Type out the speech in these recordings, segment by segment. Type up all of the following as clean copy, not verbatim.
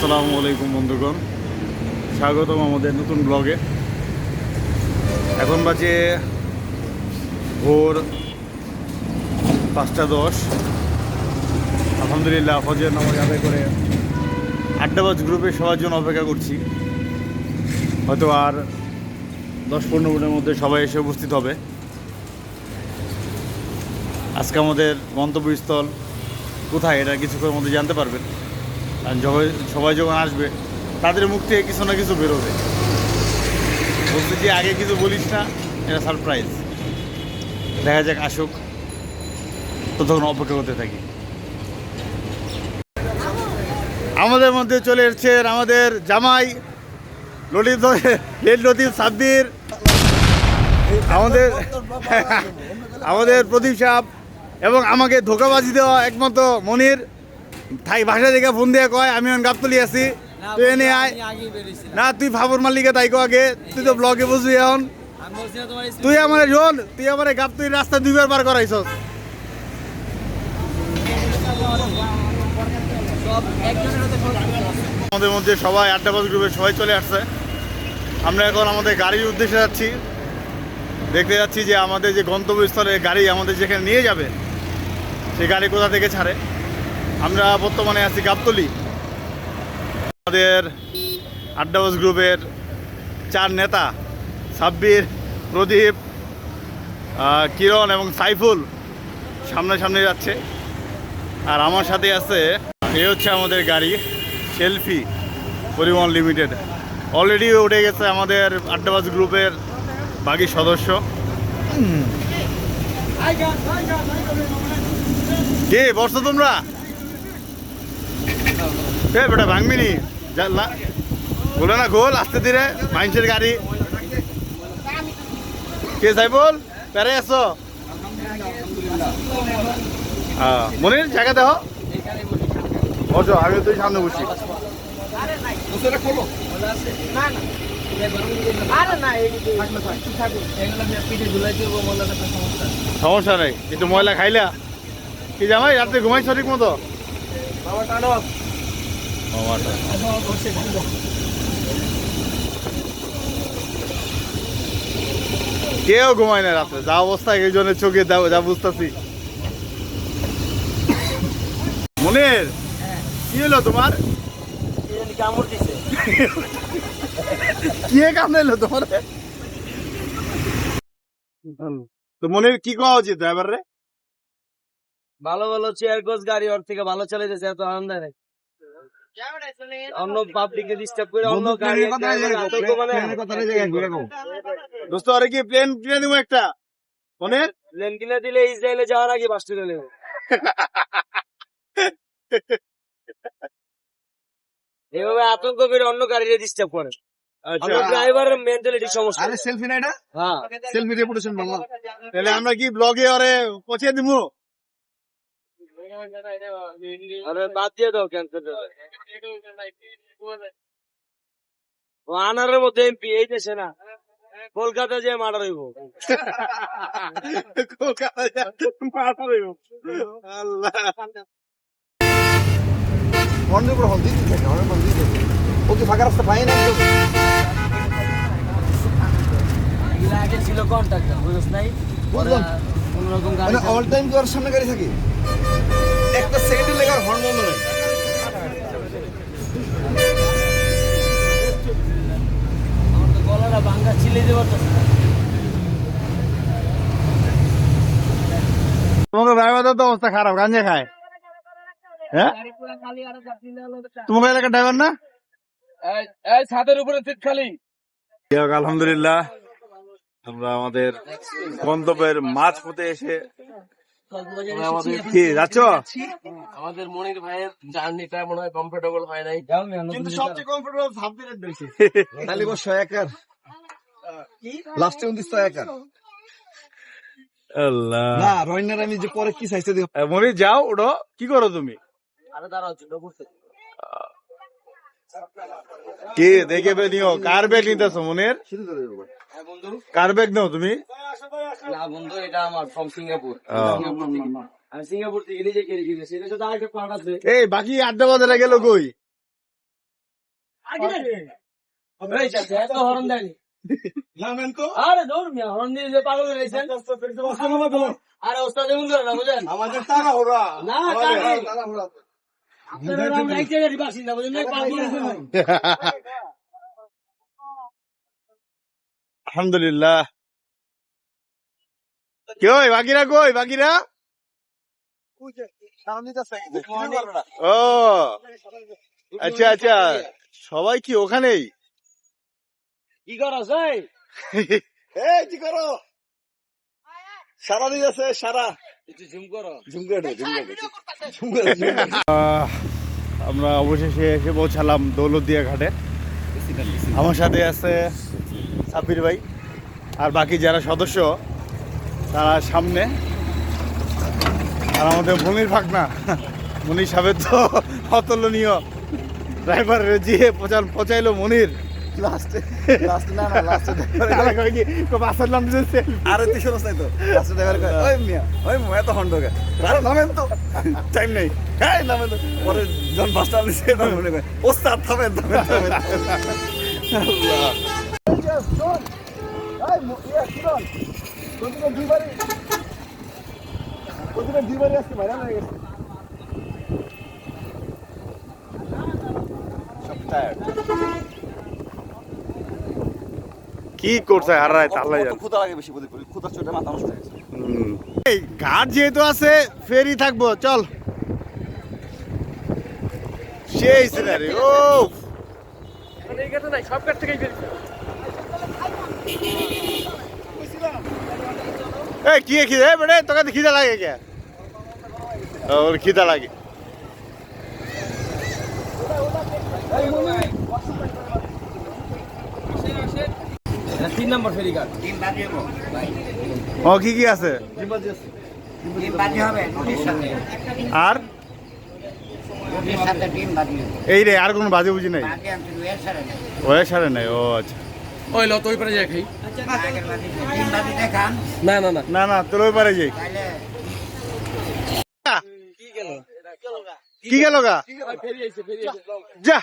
আসসালামু আলাইকুম বন্ধুগণ, স্বাগতম আমাদের নতুন ব্লগে। এখন বাজে ভোর 5:10। আলহামদুলিল্লাহ ফজরের নামাজ আদায় করে আড্ডাবাজ গ্রুপে সবার জন্য অপেক্ষা করছি। হয়তো আর 10-15 মিনিটের মধ্যে সবাই এসে উপস্থিত হবে। আজকে আমাদের গন্তব্যস্থল কোথায় এটা কিছুক্ষণের মধ্যে জানতে পারবেন। আর সবাই যখন আসবে তাদের মুখ থেকে কিছু না কিছু বেরোবে। বলতে যে আগে কিছু বলিস না, এটা সারপ্রাইজ। দেখা যাক, আসুক, তো তখন অপেক্ষা করতে থাকি। আমাদের মধ্যে চলে এসছে আমাদের জামাই লতিফ সাব্বির, আমাদের প্রদীপ সাহেব, এবং আমাকে ধোকাবাজি দেওয়া একমাত্র মনির। তাই ভাষা দেখে ফোন দিয়ে কয় আমি গাবতলি আছি, তুই এনে আয় না, তুই ফাবর মালিকে তাই আগে, তুই তো ব্লগে বুঝবি। এখন তুই আমার শোন, তুই আমার গাবতলির রাস্তা 2বার পার করাইছস। আমাদের মধ্যে সবাই আড্ডাবাজ গ্রুপের সবাই চলে আসছে। আমরা এখন আমাদের গাড়ির উদ্দেশ্যে যাচ্ছি। দেখতে যাচ্ছি যে আমাদের যে গন্তব্যস্থলে গাড়ি আমাদের যেখানে নিয়ে যাবে সেই গাড়ি কোথা থেকে ছাড়ে। আমরা বর্তমানে আছি গাবতলি। আমাদের আড্ডাবাজ গ্রুপের 4 নেতা সাব্বির, প্রদীপ, কিরণ এবং সাইফুল সামনে যাচ্ছে। আর আমার সাথে আছে, এ হচ্ছে আমাদের গাড়ি সেলফি পরিবহন লিমিটেড। অলরেডি উঠে গেছে আমাদের আড্ডাবাজ গ্রুপের বাকি সদস্য। কে বসছো তোমরা? বেটা ভাঙবিনি না, বলে না গোল আস্তে ধীরে, মাইন্সের গাড়ি। কে সাইফুল পেরে আসো? মনির জায়গা দেহ বসো, আমি তুই সামনে বসি। সমস্যা নেই, একটু ময়লা খাইলা কি জামাই? রাত্রে ঘুমাইছ ঠিক মতো? কেউ ঘুমায় না রাত্রে, যা অবস্থা এই জন্য চোখে যা বুঝতেছি। মনির কি হলো তোমার? কে কামড়াইলো তোমার? তো মনির কি কওয়া উচিত ড্রাইভার রে? ভালো চেয়ার কোচ গাড়ি ওর থেকে ভালো চালাইতেছে, এত আনন্দ নেই। অন্য পাবলিককে ডিস্টার্ব করে অন্য গাড়ি দোস্ত, আরে কি প্লেন কিনে দিব একটা? মনির প্লেন কিনে দিলে ইসরায়েলে যাওয়ার আগে 5 টাকা নেব। এভাবে আতঙ্ক করে অন্য গাড়িতে ডিস্টার্ব করে। ড্রাইভারের মেন্টালিটি সমস্যা। আরে সেলফি না এটা? হ্যাঁ, সেলফি রেপুটেশন বাংলা। তাহলে আমরা কি ব্লগে ওরে পৌঁছে দিব? আরে বাদ দিয়ে দাও, ক্যান্সেল। ও আনারের মধ্যে এমপি এই দেশে না, কলকাতা যে মার্ডার হইব। কলকাতা মার্ডার হইব। আল্লাহ অন্য করে হল দিতে থাকে, অনেক দিতে থাকে। ও কি ফাঁকা রাস্তা পায় না? আগে ছিল কন্ট্রাক্টর, বুঝছ নাই? বুঝলাম। অন্যরকম গাড়ি মানে অল টাইম তো আর সামনে গাড়ি থাকে, একটা সেকেন্ডের লেগে আর হর্ন বন্ধ নেই। আমার তো গলাটা ভাঙ্গা ছিলে দেওয়ার তো। তোমাকে ড্রাইভারদের তো অবস্থা খারাপ, গাঞ্জা খায়। হ্যাঁ, তোমাকে এলাকার ড্রাইভার না? এই ছাদের উপরে সিট খালি। আলহামদুলিল্লাহ আমরা আমাদের গন্তব্যের মাঝ পথে এসে কি যাচ্ছ? আমাদের মনির ভাইয়ের জার্নিটা মনে হয় কমফোর্টেবল হয় নাই, কিন্তু সবচেয়ে কমফোর্টেবল সাব্বিরের বেশি। তাহলে বস 100 একর লাস্টে 29 একর। আল্লাহ না রয়নার আমি যে পরে কি চাইছে দিও। মনি যাও, ওঠো। কি করো তুমি? আরে দাঁড়াও, ছিল করতে কি দেখে নিও, কার ব্যাগ নিতেছো মনির? কার ব্যাগ নাও তুমি? না বন্ধু, এটা আমার ফ্রম সিঙ্গাপুর। আমি সিঙ্গাপুর থেকে নিজে কিনে কিনেছি। এটা শুধু আরেকটা পার্ট আছে। এই বাকি আড্ডা বাজারে গেল কই? এই চাচা, এত হরণ দেয়নি। নামেন তো আরে দৌড় মিয়া, হরণ দিয়ে যে পাগল হয়ে গেছেন। আরে ওস্তাদ এমন করে না, বুঝেন? আমাদের তারা ওরা না, আমাদের তারা- তারা ওরা আপনারা আমরা এক জায়গারই বাসিন্দা, বুঝেন না? পাগল হয়েছে ভাই। আলহামদুলিল্লাহ। কই বাকিরা, কই বাকিরা? ও আচ্ছা আচ্ছা, সবাই কি ওখানেই? কি করছ এই? এই কি করো সারা দিয়েছে সারা একটু জুম করো। আমরা অবশেষে এসে পৌঁছালাম দৌলতদিয়া ঘাটে। আমার সাথে আছে সাব্বির ভাই আর বাকি যারা সদস্য তারা সামনে। আর আমাদের মনির ফাঁকনা, মনির সাহেব তো অতুলনীয় ড্রাইভার যে পচাইলো মনির। লাস্টে না লাস্টে বাসার নাম দিয়েছে। আরে তুই শুনছ নাই তো লাস্টে ড্রাইভার কয় ওই মিয়া ওই মোয়া তো হন্ডো গে আরে নামেন তো টাইম নেই হ্যাঁ নামেন তো পরে জন বাসটা দিছে তখন মনে কয় ওস্তাদ থামেন থামেন আল্লাহ। দুইবারই আসছে ভাইরাল হয়ে গেছে সব টায়ার্ড কি করছে আর রায় তাল্লাই জানে। ক্ষুদা লাগে বেশি ক্ষুদা চোটে মাথা নষ্ট হয়ে গেছে এই ঘাট যেহেতু আছে ফেরি থাকবো, চল। সেই সিনারি। ও এই কি খিদে বেড়ে তোকে তো খিদা লাগে কে? ওর খিদা লাগে। তিন নম্বর ফেরি ঘাট। ও কি কি আছে? আর এই রে আর কোনো বাজে বুঝি নাই, ওয়ের সারে নাই। ও আচ্ছা, ওই লো তুই পরে যাই খাই। না না না। না না তোর ওই পারে যাই। কি গেল? কি গেল গা? ফেরি আইছে, ফেরি আইছে। যা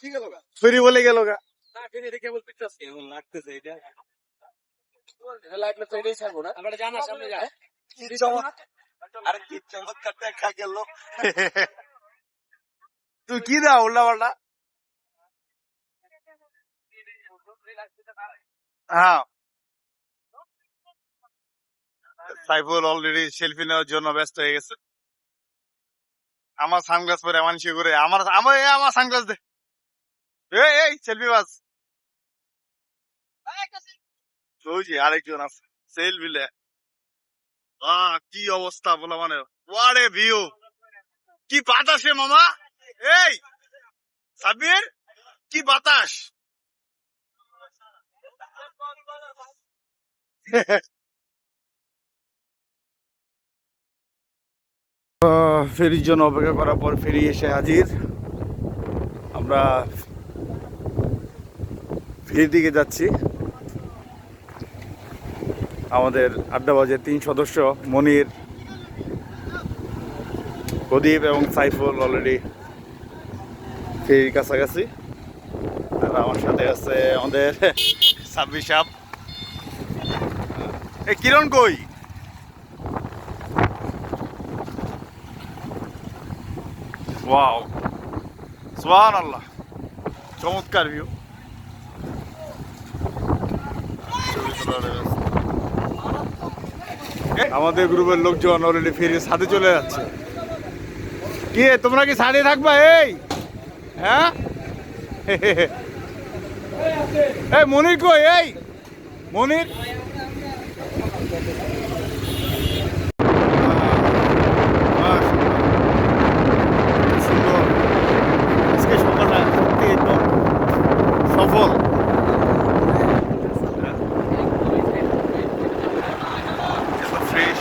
কি গেল ফেরি বলে গেল গা। না ফেরি দেখে কেবল পিছাছে। কেমন লাগতেছে এটা? লাইট না তো এটাই ছাড়বো না। আমরা জানা সামনে যায়। আরে কি চমৎকার দেখা গেল তুই কি দা উল্লা পাল্টা? হ্যাঁ, সাইফুল অলরেডি সেলফি নেওয়ার জন্য ব্যস্ত হয়ে গেছে। আমার সানগ্লাস পরে এমন সে করে আমার আমার আমার সানগ্লাস দে। এই সেলফি বাস। ওই যে আরেকজন আছে সেলফি লে। কি অবস্থা বলা, মানে হোয়াট এ ভিউ, কি বাতাসে মামা। এই সাব্বির, কি বাতাস। ফেরির জন্য অপেক্ষা করার পর ফেরি এসে হাজির। আমরা ফেরির দিকে যাচ্ছি। আমাদের আড্ডাবাজের 3 সদস্য মনির, প্রদীপ এবং সাইফুল অলরেডি ফেরির কাছাকাছি। আর আমার সাথে আছে আমাদের সাব্বির সাহেব। এই কিরণ কই? ওয়াও, সুবহানাল্লাহ, চমৎকার ভিউ। আমাদের গ্রুপের লোকজন অলরেডি ফেরির সাথে চলে যাচ্ছে। কি তোমরা কি সাথে থাকবা? এই হ্যাঁ এই মনির কই? এই মনির, সুন্দর আজকে সকালটা সত্যি একদম সফল। ফ্রেশ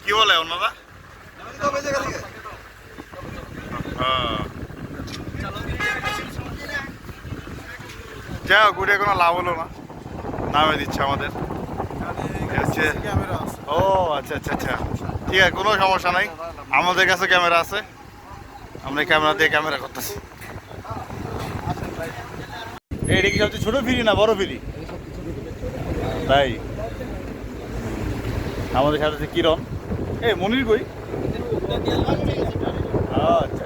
কি বলে ওনারা? যাই হোক, ঘুরে কোনো লাভ হলো না, নামে দিচ্ছে আমাদের। হচ্ছে ও আচ্ছা আচ্ছা আচ্ছা ঠিক আছে, কোনো সমস্যা নাই, আমাদের কাছে ক্যামেরা আছে, আমরা ক্যামেরা দিয়ে ক্যামেরা করতেছি। এইটা কি সবচেয়ে ছোট ফিরি না বড় ফিরি? তাই আমাদের সাথে আছে কিরণ। এ মনির কই? আচ্ছা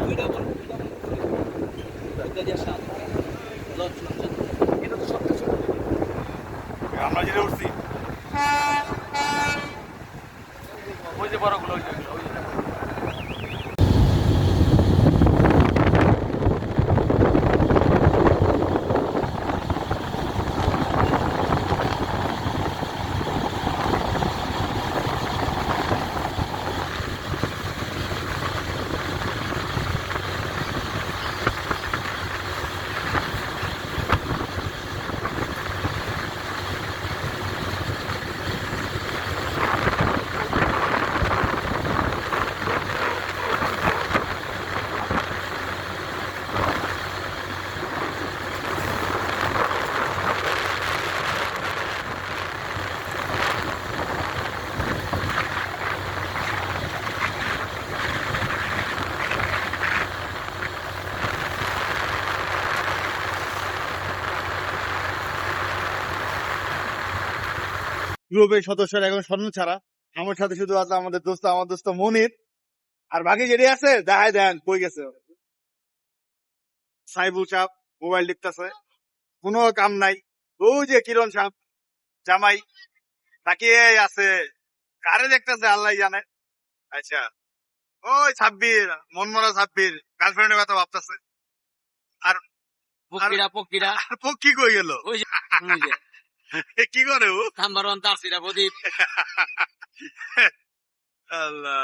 আমরা যেটা উঠছি ওই যে বড়গুলো ওই যে গ্রুপের সদস্যরা এখন স্বর্ণ ছাড়া, আমার সাথে শুধু আছে আমাদের দোস্ত, আমার দোস্ত মনির, আর বাকি যেটি আছে দেখায় দেন কই গেছে। সাইবুল সাহেব মোবাইল দেখতেছে, কোনো কাম নাই। ওই যে কিরণ সাহেব জামাই তাকিয়ে আছে, কারে দেখতেছে আল্লাহ জানে। আচ্ছা ওই ছাব্বির মনমরা ছাব্বির গার্লফ্রেন্ডের কথা ভাবতেছে। আর পক্ষীরা পক্ষীরা আর পক্ষী কই গেল? ওই যে কি করে ও? নাম্বার ওয়ান তারসিরা প্রদীপ। আল্লাহ,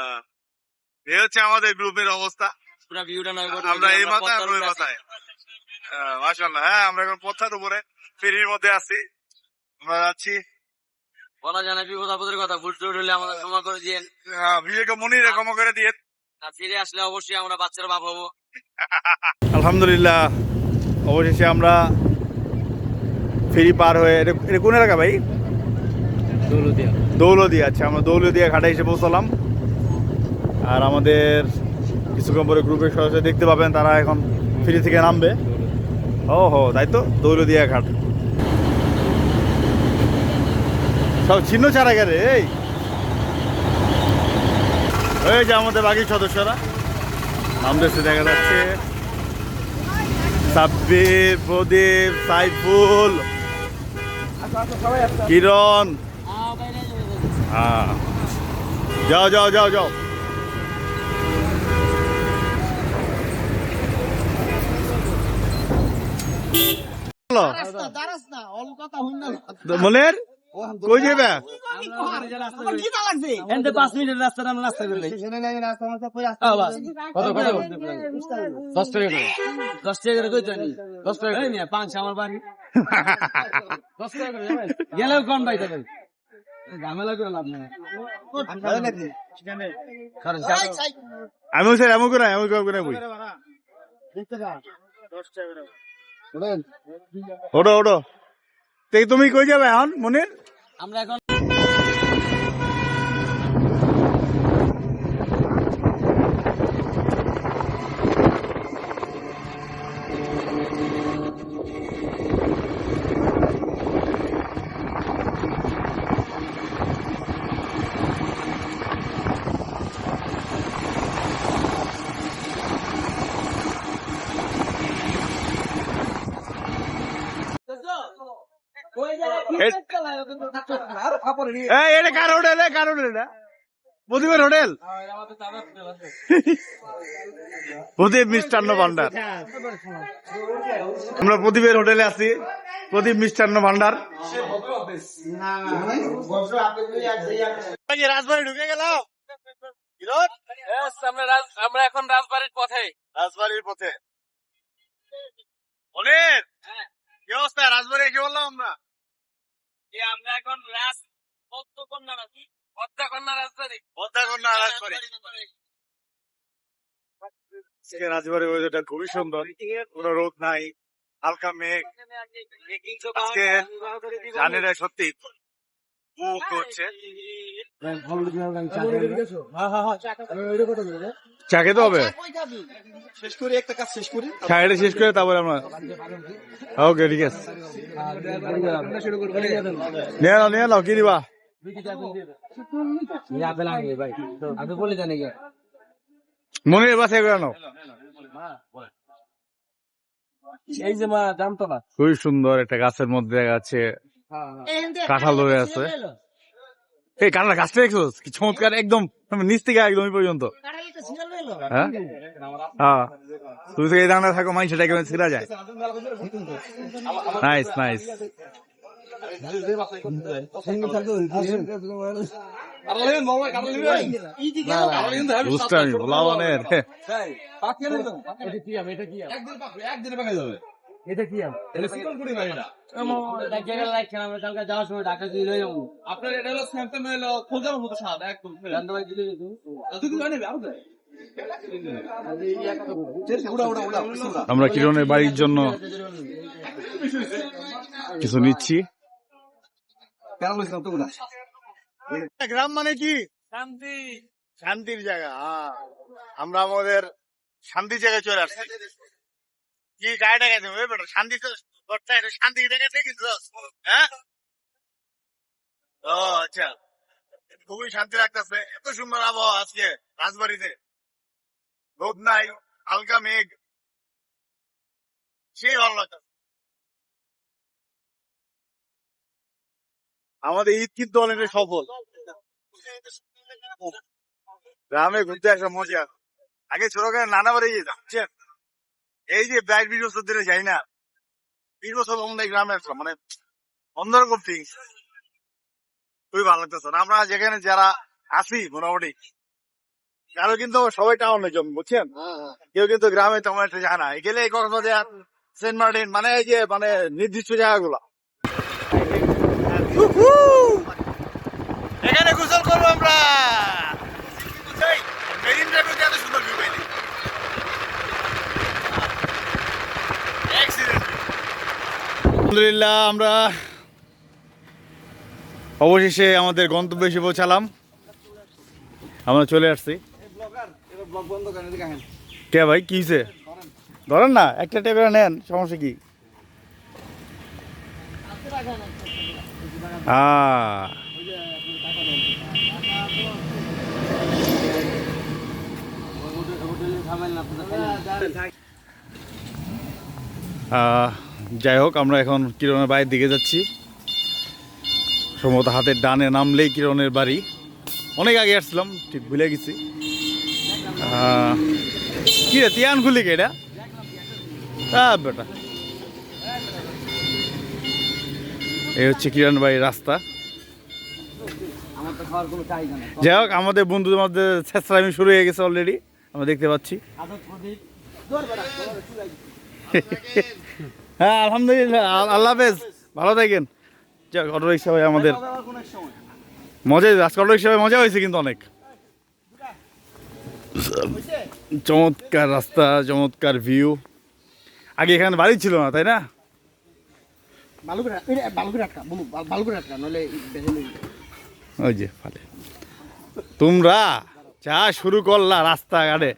এ হচ্ছে আমাদের গ্রুপের অবস্থা। পুরা ভিউটা নয় আমরা এই মাথায় আমরা ওই মাথায়। মাশাআল্লাহ, হ্যাঁ আমরা এখন পথের উপরে ফেরির মধ্যে আছি, আমরা যাচ্ছি। বলা জানা বিপদ আপদের কথা, ভুল টুল হলে আমাদের ক্ষমা করে দিয়েন। বিজয়কে মনিরে ক্ষমা করে দিয়ে। আর ফিরে আসলে অবশ্যই আমরা বাচ্চারা বাপ হবো। আলহামদুলিল্লাহ, অবশেষে আমরা ফেরি পার হয়ে, এটা কোন এলাকা ভাই? দৌলতিয়া। দৌলদিয়া। আচ্ছা, আমরা দৌলদিয়া ঘাটে এসে পৌঁছলাম। আর আমাদের কিছুক্ষণ পরে গ্রুপের সদস্য দেখতে পাবেন, তারা এখন ফেরি থেকে নামবে। ও হো, তাই তো, দৌলদিয়া ঘাট সব চিহ্ন ছাড়া গেলে। এই যে আমাদের বাকি সদস্যরা নামতেছে, দেখা যাচ্ছে সাব্বির, প্রদীপ, সাইফুল, কিরণ। হ্যাঁ, যাও যাও যাও যাও। মনের কই যাবে? 5 মিনিটের রাস্তা আমরা রাস্তা করলে 10 টাকা করে কই জানি 10 টাকা এই মিয়া 5 আমার বাড়ি 10 টাকা করে যাবেন গেলেও কোন ভাই যাবেন ঝামেলা করে লাভ নাই। আমি স্যার এমন করে বই ওটো ওটো। তুমি কই যাবে এখন মনির? আমরা এখন এটা কার হোটেল? কার হোটেল এটা? প্রদীপের হোটেল? প্রদীপ মিষ্টান্ন ভান্ডার। আমরা প্রদীপের হোটেলে আছি, প্রদীপ মিষ্টান্ন ভান্ডার। রাজবাড়ি ঢুকে গেল। আমরা এখন রাজবাড়ির পথে। রাজবাড়ির পথে অনেক কি অবস্থা? রাজবাড়ি কি বললাম আমরা? আমরা এখন পদ্মকন্যা রাজবাড়ি। রাজবাড়ির ওয়েদারটা খুবই সুন্দর, কোনো রোদ নাই, হালকা মেঘ। আজকে জানি না সত্যি উপভোগ করছে। চা খেতে হবে, শেষ করি একটা কাজ শেষ করি হ্যাঁ এটা শেষ করে তারপরে আমরা ওকে ঠিক আছে নিয়ে নাও কি দিবা মনে বাসায় করে নাও। এই যে মা দাম তো না খুবই সুন্দর একটা গাছের মধ্যে আছে কাঁঠাল ধরে আছে। এই কাঁঠাল গাছটা দেখছো কি চমৎকার, একদম নিচ থেকে একদমই পর্যন্ত। হ্যাঁ হ্যাঁ তুমি তো এই দাঁড়া থাকো মাই সেটা কেমন ছিঁড়া যায়। নাইস নাইস বুঝতে আমি ভোলাওয়ানের এটা কি যাওয়ার সময় ঢাকা দিয়ে লয়ে যাবো আপনার এটা হলো স্যামসাং হলো খোঁজার মতো স্বাদ একদম আমরা কিরণের বাড়ির জন্য কিছু নিচ্ছি। গ্রাম মানে কি শান্তি শান্তির জায়গা। আমরা আমাদের শান্তির জায়গায় চলে আসছি। কি গাড়িটা গেছে শান্তি শান্তি হ্যাঁ ও আচ্ছা খুবই শান্তি লাগতেছে। এত সুন্দর আবহাওয়া আজকে রাজবাড়িতে, রোদ নাই, হালকা মেঘ, সেই ভালো লাগতেছে। আমাদের ঈদ কিন্তু অনেকটা সফল। গ্রামে ঘুরতে আসা মজা। আগে ছোটখাটো নানা বাড়ি যেতাম, বুঝছেন? এই যে 22-20 বছর ধরে যাই না, 20 বছর অন্য গ্রামে আসলাম, মানে অন্যরকম থিংস, খুবই ভালো লাগতেছে। আমরা যেখানে যারা আছি মোটামুটি আরো কিন্তু সবাই টাউনে জন্ম, বুঝছেন? কেউ কিন্তু গ্রামে তেমন একটা যায় না। গেলে এই কক্সবাজার, সেন্ট মার্টিন, মানে এই যে মানে নির্দিষ্ট জায়গাগুলো, এখানে গোসল করবো আমরা। মেরিন ড্রাইভে এত সুন্দর ভিউ পাইনি। আলহামদুলিল্লাহ আমরা অবশেষে আমাদের গন্তব্যে এসে পৌঁছালাম। আমরা চলে আসছি। কে ভাই কি হয়েছে? ধরেন না, একটা টেবিল নেন, সমস্যা কি? যাই হোক, আমরা এখন কিরণের বাড়ির দিকে যাচ্ছি। সম্ভবত হাতের ডানে নামলেই কিরণের বাড়ি। অনেক আগে আসছিলাম, ঠিক ভুলে গেছি। কি রে তিয়ান খুলি কে এটা? বেটা এই হচ্ছে কিরণ বাড়ির রাস্তা। যাই হোক, আমাদের বন্ধুদের মধ্যে ছেঁচড়ামি শুরু হয়ে গেছে অলরেডি, আমরা দেখতে পাচ্ছি। হ্যাঁ আলহামদুলিল্লাহ, আল্লাহ হাফেজ, ভালো থাকেন। যাক, অটো রিক্সা ভাই আমাদের মজা, আজকে অটো রিক্সা ভাই মজা হয়েছে কিন্তু অনেক। চমৎকার রাস্তা, চমৎকার ভিউ। আগে এখানে বাড়ি ছিল না, তাই না? ওই যে ফালে তোমরা চা শুরু করলা রাস্তাঘাটে।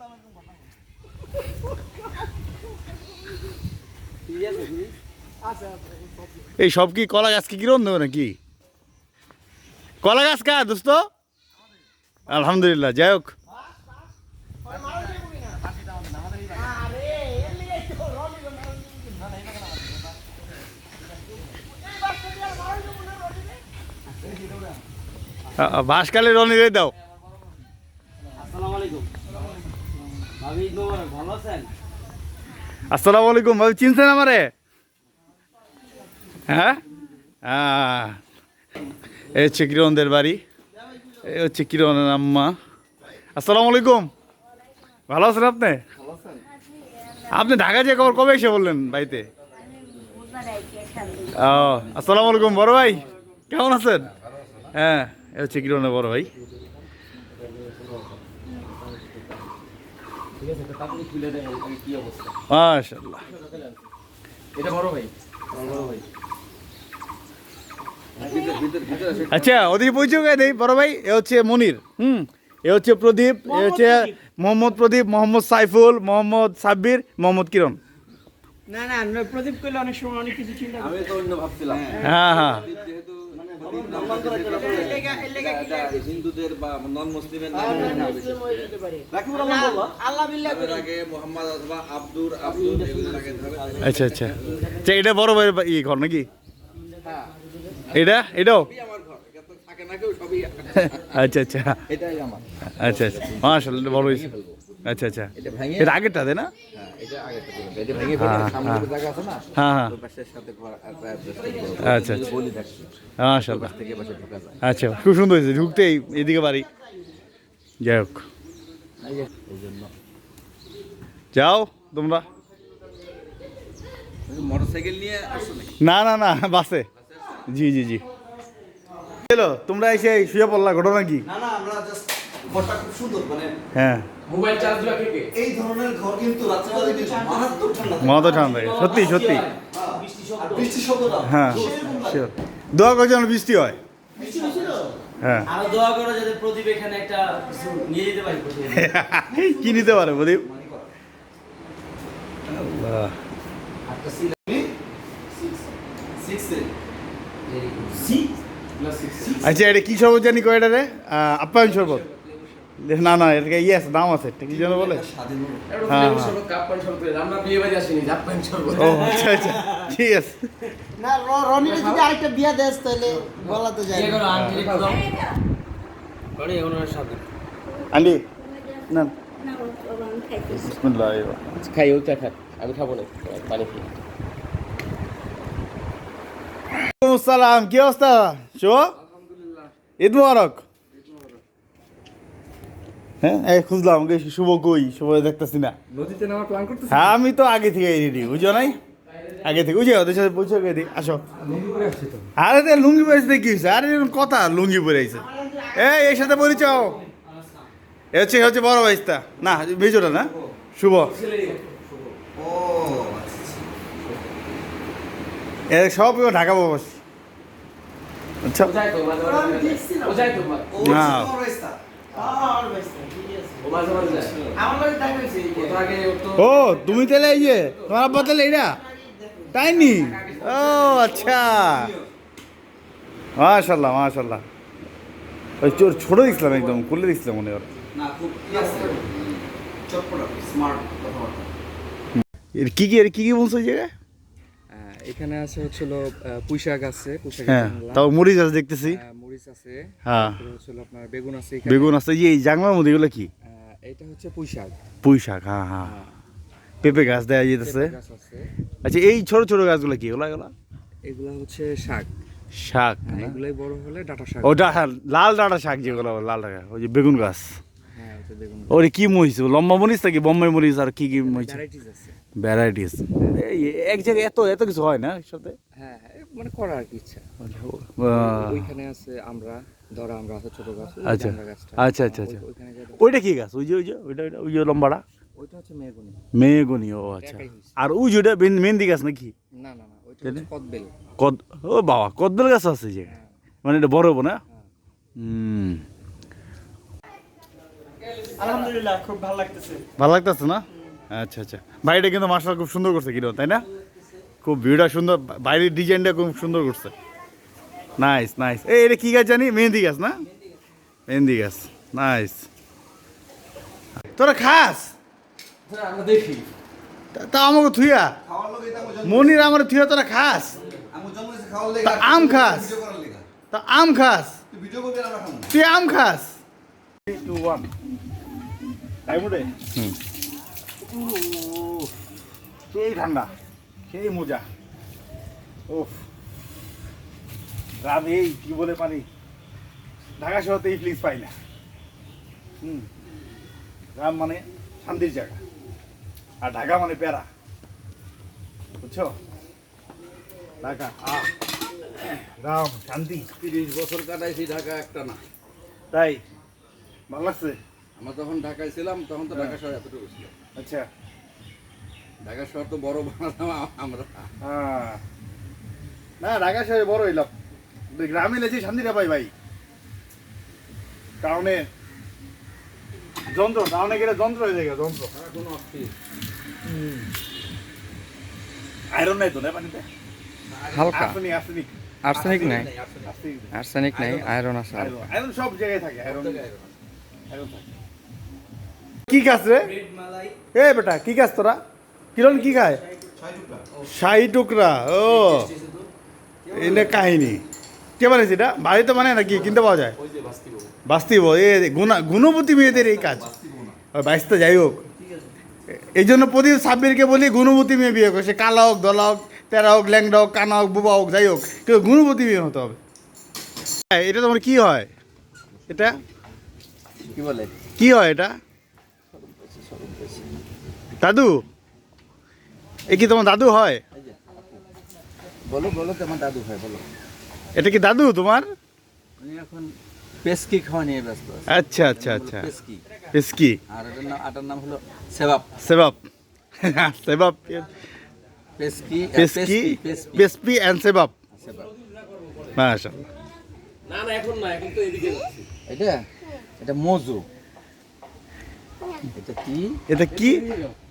এই সব কি কলা গাছ কি কিরণ দেবো নাকি? কলা গাছ কা দোস্ত? আলহামদুলিল্লাহ। যাই হোক, বাসকালে রনি রে দাও। আসসালামু আলাইকুম ভাবি, চিনছেন আমারে? হ্যাঁ, এই হচ্ছে কিরণদের বাড়ি, এই হচ্ছে কিরণের আম্মা। আসসালামু আলাইকুম, ভালো আছেন আপনি? আপনি ঢাকা যে কবে এসে বললেন বাড়িতে? আসসালামু আলাইকুম বড় ভাই, কেমন আছেন? হ্যাঁ, এ হচ্ছে কিরণের বড় ভাই। মাশাআল্লাহ, এটা বড় ভাই। আচ্ছা ওদিকে পরিচয় করে দেই বড় ভাই, এ হচ্ছে মনির, এ হচ্ছে প্রদীপ, এ হচ্ছে মোহাম্মদ প্রদীপ, মোহাম্মদ সাইফুল, মোহাম্মদ সাব্বির, মোহাম্মদ কিরণ। না না প্রদীপ কইলে অনেক সময় অনেক কিছু চিন্তা আমি তো অন্য ভাবছিলাম হ্যাঁ হ্যাঁ যেহেতু হিন্দুদের বা নন মুসলিমের আল্লাহ বিল্লাহ নামের আগে মোহাম্মদ অথবা আব্দুল এগুলোর আগে ধরে আচ্ছা আচ্ছা আচ্ছা এটা বড় ভাইয়ের ঘর নাকি? এটাও আমার ঘর এটা তো থাকে না কেউ সবই আচ্ছা আচ্ছা এটাই আমার আচ্ছা আচ্ছা মাশাআল্লাহ এটা বড় হয়েছে। আচ্ছা আচ্ছা এটা ভেঙে এটা আগেরটা তাই না? হ্যাঁ এটা আগে থেকে এটা ভেঙে ফেলে সামনে যে জায়গা আছে না হ্যাঁ হ্যাঁ ওই পাশের সাথে ঘর আচ্ছা আচ্ছা বলি দেখছি মাশাআল্লাহ থেকে পাশে ঢোকা যায় আচ্ছা খুব সুন্দর হয়েছে, ঢুকতেই এদিকে বাড়ি। যাই হোক এই জন্য যাও তোমরা। মোটরসাইকেল নিয়ে আসো নাকি না না না বাসে, জি জি জি। চলো তোমরা এসে শুয়ে পড়লা, ঘটনা কি? না না আমরা জাস্ট ঘরটা খুব সুন্দর মানে হ্যাঁ মোবাইল চার্জ দেওয়া কে এই ধরনের ঘর কিন্তু রাত্রিবেলা কিন্তু মারাত্মক ঠান্ডা থাকে। মাথা ঠান্ডা থাকে, সত্যি সত্যি। আর বৃষ্টি শব্দটা হ্যাঁ sure। দোয়া করে যেন বৃষ্টি হয়। হ্যাঁ আরো দোয়া করো যাতে প্রদীপ এখানে একটা কিছু নিয়ে যেতে পারি কি নিতে পারে প্রদীপ? আল্লাহ। আচ্ছা এটা কি শরবত জানি কয় এটা রে? আপ্যায়ন শরবত না না এটা ইয়ে আছে, নাম আছে, এটা কি যেন বলে? হ্যাঁ, হ্যাঁ। কাপ পান সরবত আমরা বিয়ে বাড়ি আসিনি, জাপ পান সরবত। ও আচ্ছা আচ্ছা ঠিক আছে। না রনি যদি আরেকটা বিয়া দেস তাহলে বলা তো যায় বিয়ে করো আন্টি একটু দাও। রনি এখন আর সাথে আন্টি না না বাবা আমি খাইতেছি বিসমিল্লাহ। খাই ওইটা খা, আমি খাবো না, পানি খেয়ে। আসসালাম, কি অবস্থা? শো ঈদ মোবারক। হ্যাঁ এই খুঁজলাম আমাকে শুভ কই, শুভ দেখতেছি না। নদীতে নামার প্ল্যান করতেছ? হ্যাঁ আমি তো আগে থেকে রেডি, বুঝো নাই? আগে থেকে বুঝে ওদের সাথে পরিচয় করে দিই, আসো। আরে তে লুঙ্গি পরে আসতে কি হয়েছে? আরে এরকম কথা, লুঙ্গি পরে আইছে। এর সাথে পরিচয়। হচ্ছে বড় ভাইস্তা না, মেজোটা না, শুভ। ও এর সব ঢাকা বাবাস। আচ্ছা যাই তো মাঝে মাঝে ও যাই তো না ও মাঝে মাঝে যায়। আমার লাগে তাই হইছে ও তো আগে ও তো ও তুমি তাহলে এই যে তোমার আব্বা তাহলে এটা তাই নি? ও আচ্ছা মাশাল্লাহ মাশাল্লাহ। ওই চোর ছোট দেখছিলাম, একদম খুলে দেখছিলাম মনে হয়। না খুব চটপটা স্মার্ট কথাবার্তা। এর কি কি বলছো এই জায়গায়? এখানে আছে হচ্ছিল পুঁইশাক আছে, পুঁইশাক হ্যাঁ তাও মরিচ আছে দেখতেছি। মরিচ আছে, হ্যাঁ তারপরে হচ্ছিল আপনার বেগুন আছে এখানে। বেগুন আছে, এই জাংলার মধ্যে এগুলো কি? এটা হচ্ছে পুঁইশাক, পুঁই শাক, হ্যাঁ হ্যাঁ। পেঁপে গাছ দেওয়া যেতেছে। পেঁপে গাছ আছে। আচ্ছা এই ছোট ছোট গাছগুলো কি? এগুলো এগুলা হচ্ছে শাক, শাক না? এগুলাই বড় হলে ডাঁটা শাক। ওটা হ্যাঁ, লাল ডাঁটা শাক যেগুলো, লাল ডাঁটা, ওই যে বেগুন গাছ। হ্যাঁ ওটা বেগুন। ওরে কি মরিচ, লম্বা মরিচ নাকি বোম্বাই মরিচ আর কি কি মরিচ? ভ্যারাইটিস আছে। ভ্যারাইটিস। এই এক জায়গায় এত কিছু হয় না একসাথে? হ্যাঁ হ্যাঁ মানে করার আর কি ইচ্ছা। ওইখানে আছে আমরা, ধরা আমরা আছে ছোট গাছ, ওই আচ্ছা জামরা গাছটা। আচ্ছা আচ্ছা আচ্ছা। ওইখানে যে ওইটা কি গাছ? ওই যে লম্বাটা ওইটা হচ্ছে মেহগনি। মেহগনি। ও আচ্ছা। একাই হইছে। আর ওই যেটা মেহেন্দি গাছ নাকি? না না না ওইটা হচ্ছে কদবেল। ও বাবা কদবেল গাছ আছে যে, মানে এটা বড় হবো না? আলহামদুলিল্লাহ খুব ভালো লাগতেছে ভালো লাগতেছে না? আচ্ছা আচ্ছা। বাড়িটা কিন্তু মাশাআল্লাহ খুব সুন্দর করছে কিরকম, তাই না? খুব ভিউটা সুন্দর, বাইরের ডিজাইনটা খুব সুন্দর করছে। Nice nice. এটা কি গাছ জানি? মেহেন্দি গাছ না? মেহেন্দি গাছ, নাইস। তোরা খাস? হ্যাঁ আমরা দেখি। তা আমাকে থুইয়া খাওয়ার লোক এটা মনির আমার থুইয়া তোরা খাস? আমি জন্ম হয়েছে খাওয়ার লেগে। তা আম খাস? ভিডিও করার লেগে। তা আম খাস? তুই ভিডিও করবি আর আমরা খাবো। তুই আম খাস? 3 2 1 তাই মুডে সেই ঠান্ডা, সেই মজা। ওফ রাত এই কি বলে পানি, ঢাকা শহরতে এই ফ্লিক্স পাই না। গ্রাম মানে শান্তির জায়গা, আর ঢাকা মানে প্যারা, বুঝছো? ঢাকা গ্রাম শান্তি। 30 বছর কাটাইছি ঢাকা একটা না। তাই ভালো লাগছে? আমরা তখন ঢাকায় ছিলাম তখন তো ঢাকা শহর এতটুকু ছিল। আচ্ছা ঢাকা শহর তো বড় বানালাম আমরা। হ্যাঁ না ঢাকা শহরে বড় হইলাম, গ্রামে লেছি শান্তিটা পাই ভাই। টাউনে যন্ত্র, টাউনে গেলে যন্ত্র হয়ে যায়, যন্ত্র। আয়রন নাই তো না পানিতে? হালকা আর্সেনিক, আর্সেনিক, আর্সেনিক নাই, আর্সেনিক। আর্সেনিক নাই, আয়রন আছে। আয়রন, আয়রন সব জায়গায় থাকে, আয়রন, আয়রন থাকে। কি গাছ রে? এ বেটা কি গাছ তোরা? কিরণ কি খায়? শাহি টুকরা। ও এটা কাহিনী কে বানাইছে এটা? বাড়িতে বানায় নাকি কিনতে পাওয়া যায়? বাস্তিব এ গুণবতী মেয়েদের এই কাজ। বাইশটা যাই হোক, এই জন্য প্রতি সাব্বিরকে বলি গুণবতী মেয়ে বিয়ে করে। সে কালা হোক, দলা হোক, তেরা হোক, ল্যাংডা হোক, কানা হোক, বুবা হোক, যাই হোক, কিন্তু গুণবতী মেয়ে হতে হবে। এটা তোমার কি হয়? এটা কি বলে? কি হয় এটা? দাদু? এ কি তোমার দাদু হয়? বলো বলো, তোমার দাদু ভাই বলো। এটা কি দাদু তোমার? আমি এখন পেস্কি খাওয়া নিয়ে ব্যস্ত আছি। আচ্ছা আচ্ছা আচ্ছা, পেস্কি, পেস্কি, আর আটার নাম হলো সেবাব। সেবাব, সেবাব, পেস্কি, পেস্কি, পেস্পি অ্যান্ড সেবাব। সেবাব। মাশাআল্লাহ। এটা এটা মজু। এটা কি? এটা কি?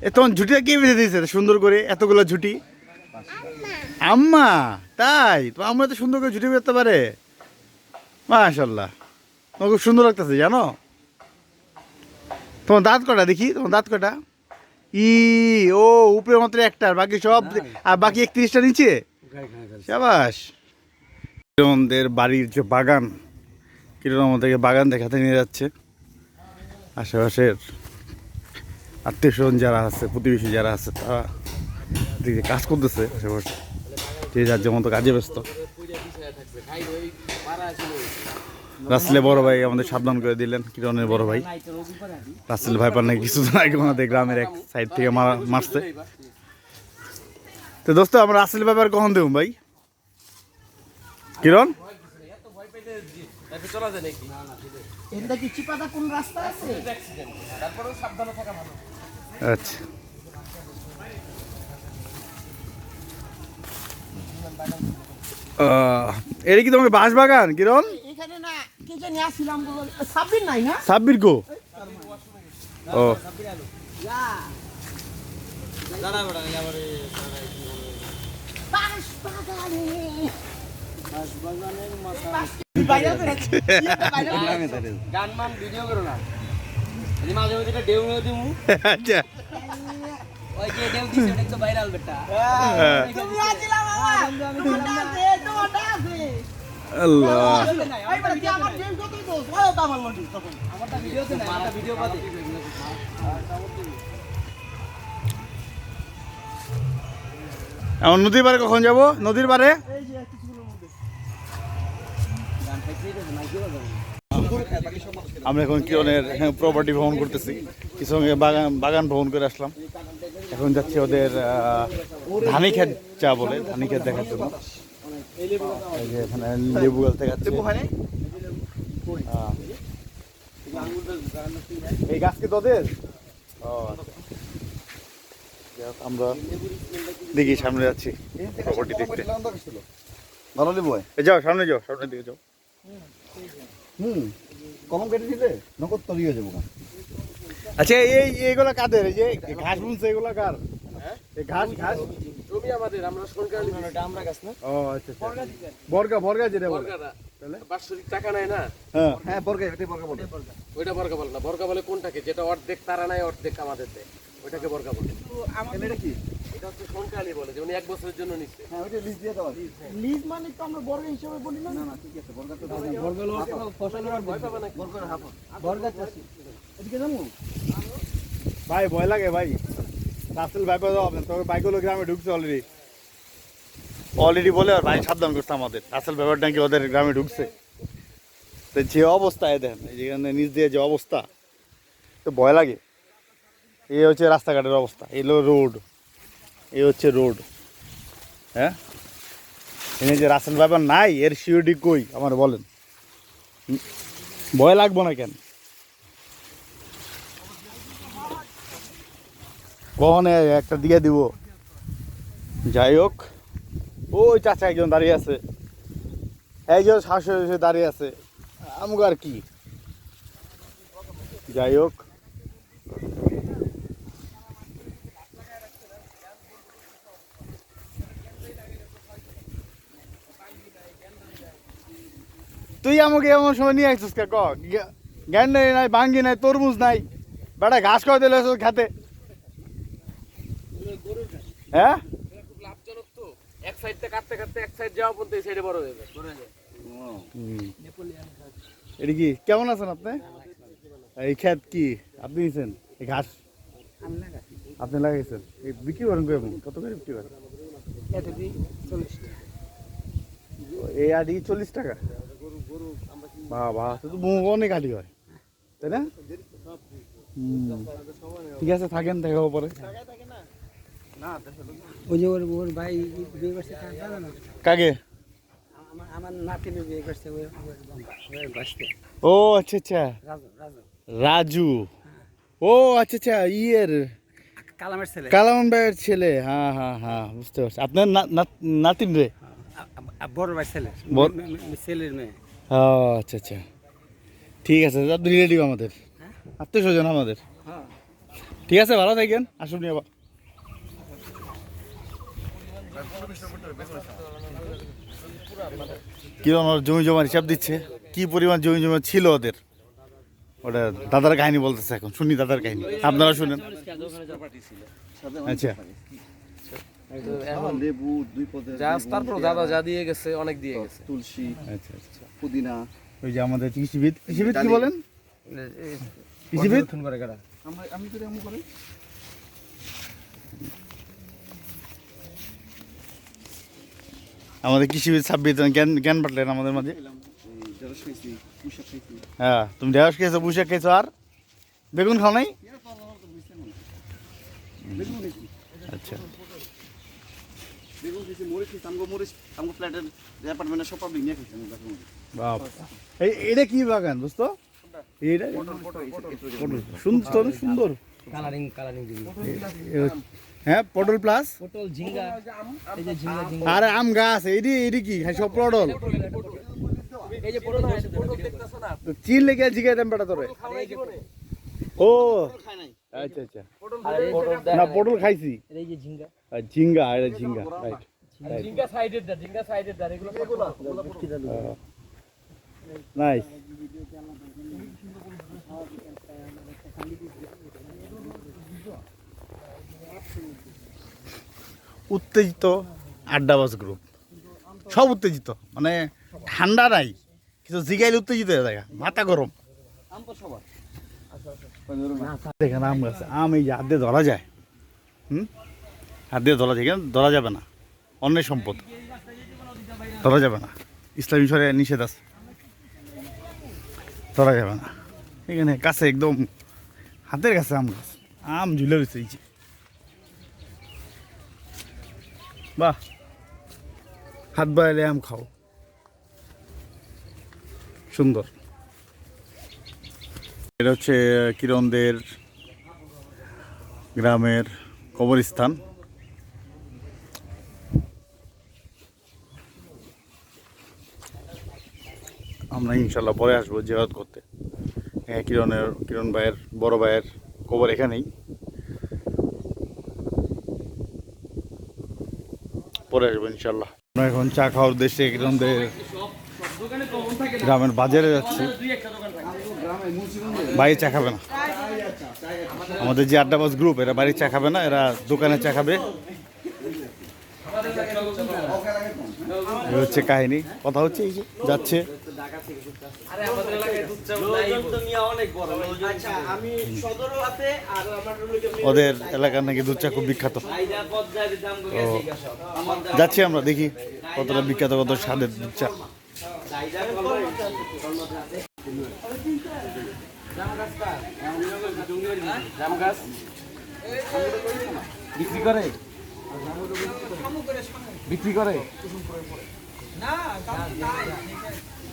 এ তোমার ঝুটিটা কে বেঁধে দিয়েছে এত সুন্দর করে, এতগুলো ঝুটি? আম্মা। তাই তো আম্মা এত সুন্দর করে ঝুটি বেঁধতে পারে? মাশাআল্লাহ, তোমার খুব সুন্দর লাগতেছে জানো। তোমার দাঁত কটা দেখি, তোমার দাঁত কটা? ও উপরে মাত্র একটা, আর বাকি সব, আর বাকি 31টা নিচে। শাবাশ। কিরণদের বাড়ির যে বাগান, কিরণ আমাদেরকে বাগান দেখাতে নিয়ে যাচ্ছে। আশেপাশের আত্মীয় স্বজন যারা আছে, প্রতিবেশী যারা আছে, তারা দিকে কাজ করতেছে আশেপাশে, যে যার যেমন তো কাজে ব্যস্ত। রাসেলের বড় ভাই আমাদের সাবধান করে দিলেন, কিরণের বড় ভাই রাসেল ভাই পার নাকি কিছুদিন আগে আমাদের গ্রামের এক সাইড থেকে মারছে। তো দোস্ত আমরা রাসেল ব্যাপার কখন দেব ভাই? কিরণ এটা কি চিপাদা কোন রাস্তা আছে? আচ্ছা, এটা কি তোমার বাঁশ বাগান কিরণ? এখানে না কে জানি আসছিলাম বলো, সাব্বির নাই না? সাব্বির গো। ও বাঁশ বাগানে। গান মান ভিডিও করো না, এই মাঝে মাঝে একটা ডেউ মেও দিমু। আচ্ছা, ওই যে ডেউ দিছে ওটা তো ভাইরাল বেটা। তুমি আসছিলাম বাবা, তোমারটা আছে, তোমারটা আছে। আল্লাহ। এই বড় কি আমার ডেম কত দোস? ওই তো আমার লন্ডি তখন। আমারটা ভিডিওতে না, আমারটা ভিডিও পাতে। এখন নদীর পারে কখন যাব? নদীর পারে এই যে কিছুগুলোর মধ্যে। আমরা এখন কিরণের প্রপার্টি ভ্রমণ করতেছি, কিছু সঙ্গে বাগান ভ্রমণ করে আসলাম। এখন যাচ্ছি ওদের ধানি ক্ষেত চা বলে, ধানি ক্ষেত দেখার জন্য। এই যে এখানে লেবু গাছ দেখাচ্ছে। এই গাছ কি তোদের? ও আচ্ছা। যাক, আমরা দেখি সামনে যাচ্ছি প্রপার্টি দেখতে। ভালো লেবু হয়। যাও সামনে যাও, সামনের দিকে যাও। কম কেটে দিলে নকদ তৈরি হয়ে যাবো। আচ্ছা এইগুলা কাদের? এই যে ঘাস বুনছে এগুলা কার? এই ঘাস ঘাস জমি আমাদের, আমরা সরকারি এটা আমরা গাছ না। ও আচ্ছা আচ্ছা, বর্গা যেটা বলে। তাহলে বাৎসরিক টাকা নাই না, হ্যাঁ হ্যাঁ বর্গা, এটাই বর্গা বলে। ওইটা বর্গা বলে না। বর্গা বলে কোনটাকে, যেটা অর্ধেক তারা নাই অর্ধেক আমাদের দেয়, ওইটাকে বর্গা বলে। এটা কি? এটা হচ্ছে সরকারি বলে, যে উনি 1 বছরের জন্য নিচ্ছে। হ্যাঁ ওইটা লিজ দিয়ে দাও। লিজ মানে তো আমরা বড় হিসেবে বলি না। না ঠিক আছে, বর্গা তো বর্গা লোক ফসলের আর ভয় পাবে না। বর্গার হাফ। বর্গা চাষি। এদিকে যাবো? ভাই ভয় লাগে ভাই। রাসেল ভাই পাওয়া যাবে, তবে বাইকগুলো গ্রামে ঢুকছে অলরেডি বলে, আর ভাই সাবধান করছে আমাদের। রাসেল ব্যাপারটা নাকি ওদের গ্রামে ঢুকছে। তো যে অবস্থা দেখেন, যেখানে নিচ দিয়ে যে অবস্থা, তো ভয় লাগে। এই হচ্ছে রাস্তাঘাটের অবস্থা, এলো রোড, এই হচ্ছে রোড। হ্যাঁ, এনে যে রাসেল ব্যাপার নাই, এর সিওরিটি কই আমার বলেন? ভয় লাগবো না কেন? কখনে একটা দিয়ে দিব। যাই হোক, ওই চাচা একজন দাঁড়িয়ে আছে, এই যে শাশুড়ি দাঁড়িয়ে আছে আমগো আর কি যাই হোক তুই আমাকে এমন সময় নিয়ে আসছিস কে জ্ঞান নাই ভাঙ্গি নাই তরমুজ নাই বেটা ঘাস খাওয়া দিলে খেতে হ্যাঁ লাভজনক তো এক সাইড থেকে কাটতে কাটতে এক সাইড যাওয়া পর্যন্ত এই সাইডে বড় হয়ে যাবে এটা কি কেমন আছেন আপনি এই ক্ষেত কি আপনি নিছেন এই ঘাস আপনি লাগাইছেন এই বিক্রি করেন কেমন কত করে বিক্রি করেন এই আডি 40 টাকা বাবা তো অনেক আডি হয় তাই না ঠিক আছে থাকেন দেখা পরে ওই যে ওর ভাই বিয়ে করছে জানো না কাকে আমার নাতির বিয়ে করছে ওই বাসতে ও আচ্ছা আচ্ছা রাজু রাজু রাজু ও আচ্ছা আচ্ছা ইয়ের কালামের ছেলে কালাম ভাইয়ের ছেলে হ্যাঁ হ্যাঁ হ্যাঁ বুঝতে পারছি আপনার নাতিন রে বড় ভাই ছেলে বড়- ছেলের মেয়ে ও আচ্ছা আচ্ছা ঠিক আছে আপনি রিলেটিভ আমাদের আত্মীয় স্বজন আমাদের ঠিক আছে ভালো থাকেন আসুন আবার কিরম ওর জমি জমার হিসাব দিচ্ছে কি পরিমাণ জমি জমা ছিল ওদের ওটা দাদার কাহিনী বলতেছে এখন শুনি দাদার কাহিনী আপনারা শুনেন আচ্ছা লেবু 2 পদের তারপর দাদা যা দিয়ে গেছে অনেক দিয়ে গেছে তুলসী আচ্ছা আচ্ছা পুদিনা ওই যে আমাদের কৃষিবিদ কৃষিবিদ কি বলেন কৃষিবিদ আমি তো এমন করে আমাদের কৃষিবিদ সাব্বির জ্ঞান জ্ঞান পাঠলেন আমাদের মাঝে যারা খাইছি পুষা খাইছি হ্যাঁ তুমি ঢেঁড়স খেয়েছো পুষে খেয়েছো আর বেগুন খাও নাই আচ্ছা বেগুন খাইছি মরিচ খাইছি আমগো ফ্ল্যাটের অ্যাপার্টমেন্টে সব পাবলিক নিয়ে খাইছি আমি দেখুন বাপ এটা কি বাগান বুঝতো এইটা পটল সুন্দর সুন্দর কালারিং কালারিং দিবি হ্যাঁ পটল প্লাস পটল ঝিঙ্গা এই যে ঝিঙ্গা ঝিঙ্গা আর আম গাছ এডি কি খাই সব পটল এই যে পটল চিন লেগে জিগাইতাম বেটা তোরে ও আচ্ছা আচ্ছা না পটল খাইছি এই যে ঝিঙ্গা আর ঝিঙ্গা এটা ঝিঙ্গা রাইট জিঙ্গা সাইডের দা এগুলো নাইস উত্তেজিত আড্ডাবাজ গ্রুপ সব উত্তেজিত মানে ঠান্ডা নাই কিছু জিগাইলে উত্তেজিত হয়ে যায় মাথা গরম দেখেন আম গাছ আম এই যে হাত দিয়ে ধরা যায় হাত দিয়ে ধরা যায় কেন ধরা যাবে না অন্যের সম্পদ ধরা যাবে না ইসলামী শরে নিষেধ আছে ধরা যাবে না এখানে কাছে একদম হাতের কাছে আম গাছ আম ঝুলে রয়েছে এই যে বাহ হাত বাড়ালে আম খাও সুন্দর এটা হচ্ছে কিরণদের গ্রামের কবরস্থান আমরা ইনশাল্লাহ পরে আসবো জিয়ারত করতে হ্যাঁ কিরণ ভাইয়ের বড় ভাইয়ের কবর এখানেই পরে আসবো ইনশাল্লাহ আমরা এখন চা খাওয়ার উদ্দেশ্যে কিরণদের গ্রামের বাজারে যাচ্ছি বাইরে চা খাবে না আমাদের যে আড্ডাবাজ গ্রুপ এরা বাইরে চা খাবে না এরা দোকানে চা খাবে এই হচ্ছে কাহিনী কথা হচ্ছে এই যে যাচ্ছে ওদের এলাকার নাকি দুধ চা খুব বিখ্যাত তো যাচ্ছি আমরা দেখি কতটা বিখ্যাত কত স্বাদের দুধ চা বিক্রি করে বিক্রি করে